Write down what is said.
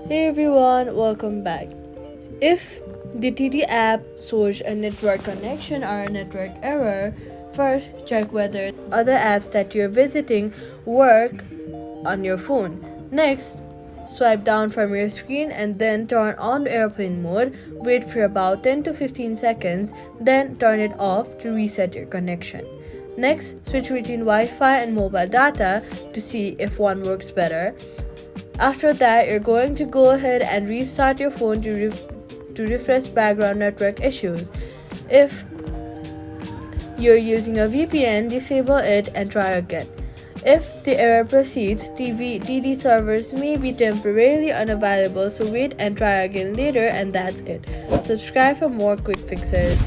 Hey everyone, welcome back. If the TT app shows a network connection or a network error, first check whether other apps that you're visiting work on your phone. Next, swipe down from your screen and then turn on airplane mode. Wait for about 10 to 15 seconds, then turn it off to reset your connection. Next, switch between Wi Fi and mobile data to see if one works better. After that, you're going to go ahead and restart your phone to refresh background network issues. If you're using a VPN, disable it and try again. If the error persists, TD servers may be temporarily unavailable, so wait and try again later, and that's it. Subscribe for more quick fixes.